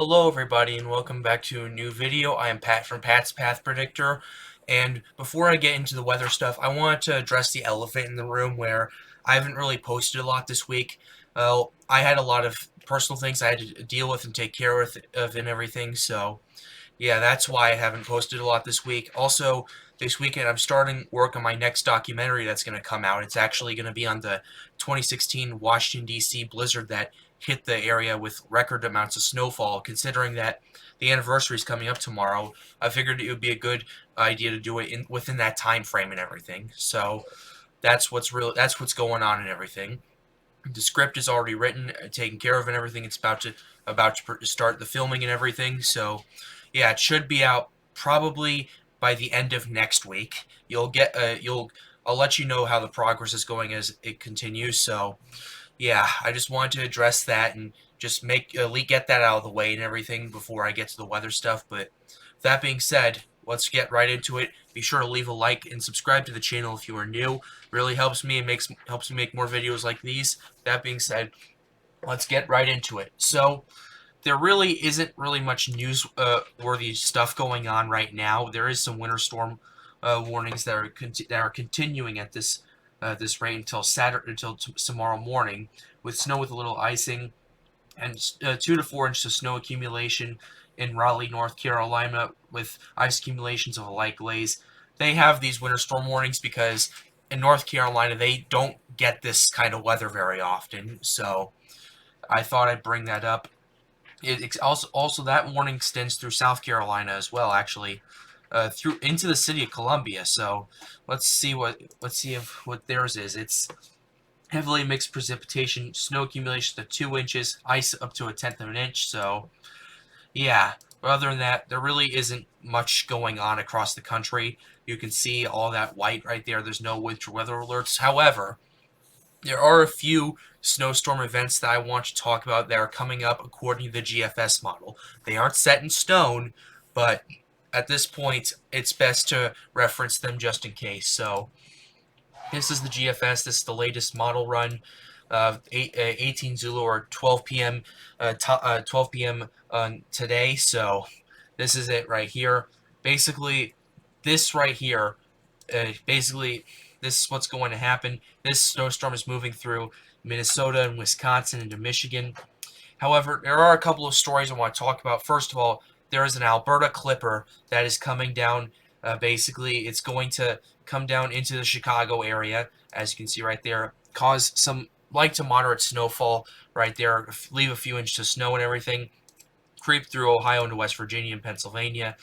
Hello everybody and welcome back to a new video. I am Pat from Pat's Path Predictor, and before I get into the weather stuff, I wanted to address the elephant in the room where I haven't really posted a lot this week. I had a lot of personal things I had to deal with and take care of and everything, so yeah, that's why I haven't posted a lot this week. Also, this weekend I'm starting work on my next documentary that's going to come out. It's actually going to be on the 2016 Washington, D.C. blizzard that hit the area with record amounts of snowfall. Considering that the anniversary is coming up tomorrow, I figured it would be a good idea to do it within that time frame and everything. So that's what's going on and everything. The script is already written, taken care of, and everything. It's about to start the filming and everything. So, yeah, it should be out probably by the end of next week. I'll let you know how the progress is going as it continues. So, yeah, I just wanted to address that and just get that out of the way and everything before I get to the weather stuff. But that being said, let's get right into it. Be sure to leave a like and subscribe to the channel if you are new. Really helps me and helps me make more videos like these. That being said, let's get right into it. So there really isn't really much news worthy stuff going on right now. There is some winter storm warnings that are continuing at this rate until tomorrow morning, with snow with a little icing and 2 to 4 inches of snow accumulation in Raleigh, North Carolina, with ice accumulations of a light glaze. They have these winter storm warnings because in North Carolina they don't get this kind of weather very often. So I thought I'd bring that up. It also that warning extends through South Carolina as well, actually, through into the city of Columbia. So let's see if what theirs is. It's heavily mixed precipitation, snow accumulation to 2 inches, ice up to 1/10 of an inch. So yeah, but other than that, there really isn't much going on across the country. You can see all that white right there. There's no winter weather alerts. However, there are a few snowstorm events that I want to talk about that are coming up according to the GFS model. They aren't set in stone, but at this point, it's best to reference them just in case. So, this is the GFS. This is the latest model run. 18 Zulu or 12 p.m. 12 p.m. Today. So, this is it right here. Basically, this right here basically, this is what's going to happen. This snowstorm is moving through Minnesota and Wisconsin into Michigan. However, there are a couple of stories I want to talk about. First of all, there is an Alberta Clipper that is coming down. Basically, it's going to come down into the Chicago area, as you can see right there, cause some light to moderate snowfall right there, leave a few inches of snow and everything, creep through Ohio into West Virginia and Pennsylvania.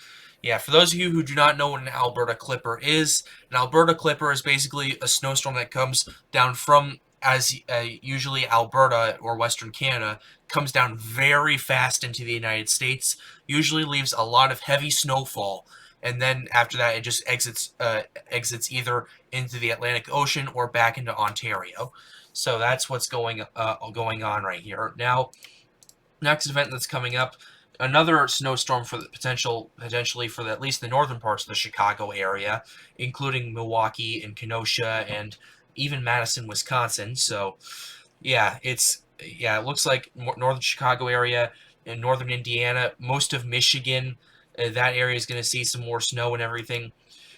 Yeah, for those of you who do not know what an Alberta Clipper is, an Alberta Clipper is basically a snowstorm that comes down from, as usually Alberta or Western Canada, comes down very fast into the United States, usually leaves a lot of heavy snowfall, and then after that it just exits either into the Atlantic Ocean or back into Ontario. So that's what's going on right here. Now, next event that's coming up, another snowstorm for the potentially for at least the northern parts of the Chicago area, including Milwaukee and Kenosha and even Madison, Wisconsin. So yeah, it looks like northern Chicago area and northern Indiana, most of Michigan, that area is going to see some more snow and everything.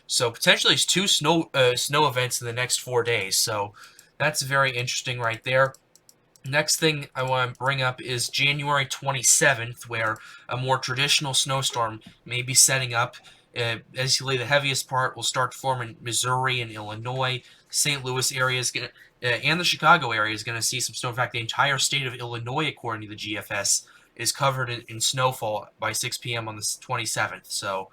So potentially it's two snow events in the next 4 days. So that's very interesting right there. Next thing I want to bring up is January 27th, where a more traditional snowstorm may be setting up. Basically, the heaviest part will start to form in Missouri and Illinois. St. Louis area is going to, and the Chicago area is going to see some snow. In fact, the entire state of Illinois, according to the GFS, is covered in snowfall by 6 p.m. on the 27th. So,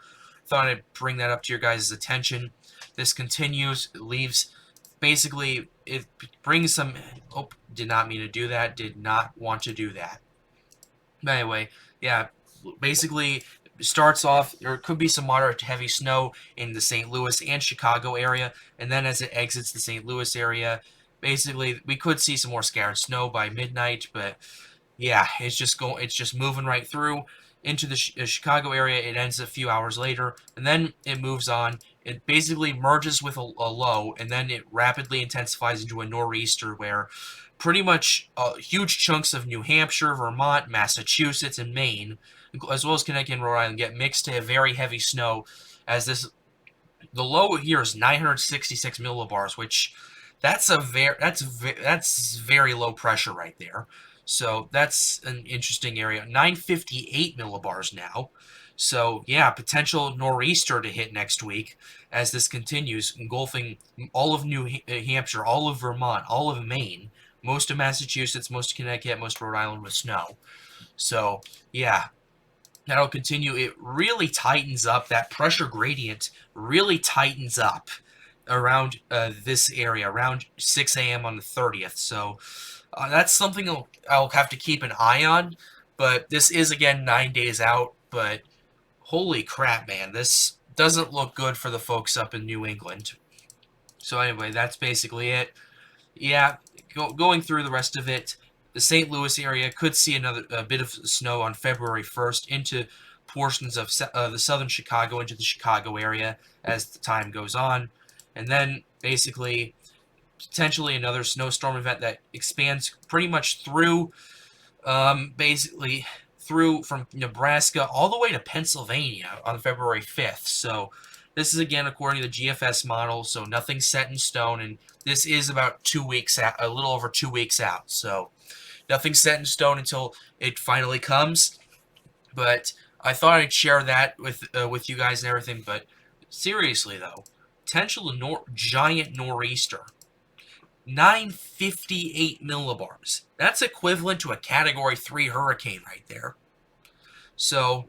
thought I'd bring that up to your guys' attention. This continues, it leaves. Basically, it brings some. Oh, did not mean to do that. Did not want to do that. But anyway, yeah. Basically, starts off. There could be some moderate to heavy snow in the St. Louis and Chicago area, and then as it exits the St. Louis area, basically we could see some more scattered snow by midnight. But yeah, it's just moving right through into the Chicago area. It ends a few hours later, and then it moves on it basically merges with a low, and then it rapidly intensifies into a nor'easter where pretty much huge chunks of New Hampshire, Vermont, Massachusetts, and Maine, as well as Connecticut and Rhode Island, get mixed to very heavy snow. As the low here is 966 millibars, which that's very low pressure right there. So that's an interesting area. 958 millibars now. So yeah, potential nor'easter to hit next week as this continues, engulfing all of New Hampshire, all of Vermont, all of Maine, most of Massachusetts, most of Connecticut, most of Rhode Island with snow. So yeah, that'll continue. It really tightens up. That pressure gradient really tightens up around this area, around 6 a.m. on the 30th. So that's something I'll have to keep an eye on. But this is, again, 9 days out. But holy crap, man. This doesn't look good for the folks up in New England. So anyway, that's basically it. Yeah, going through the rest of it, the St. Louis area could see a bit of snow on February 1st into portions of the southern Chicago, into the Chicago area as the time goes on. And then basically potentially another snowstorm event that expands pretty much through basically through from Nebraska all the way to Pennsylvania on February 5th. So this is, again, according to the GFS model, so nothing's set in stone, and this is about 2 weeks out, a little over 2 weeks out. So nothing's set in stone until it finally comes. But I thought I'd share that with you guys and everything. But seriously, though, potential giant nor'easter, 958 millibars. That's equivalent to a Category 3 hurricane right there. So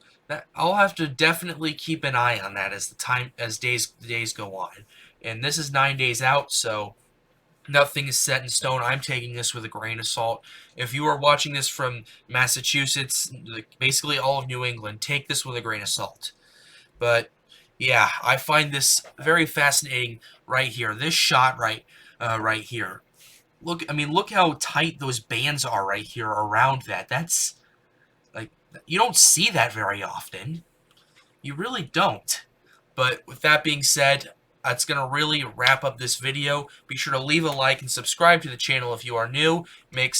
I'll have to definitely keep an eye on that as the days go on. And this is 9 days out, so nothing is set in stone. I'm taking this with a grain of salt. If you are watching this from Massachusetts, basically all of New England, take this with a grain of salt. But yeah, I find this very fascinating right here. This shot right here. Look how tight those bands are right here around that. That's like, you don't see that very often. You really don't. But with that being said, that's going to really wrap up this video. Be sure to leave a like and subscribe to the channel if you are new.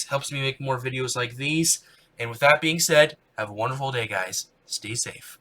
Helps me make more videos like these. And with that being said, have a wonderful day, guys. Stay safe.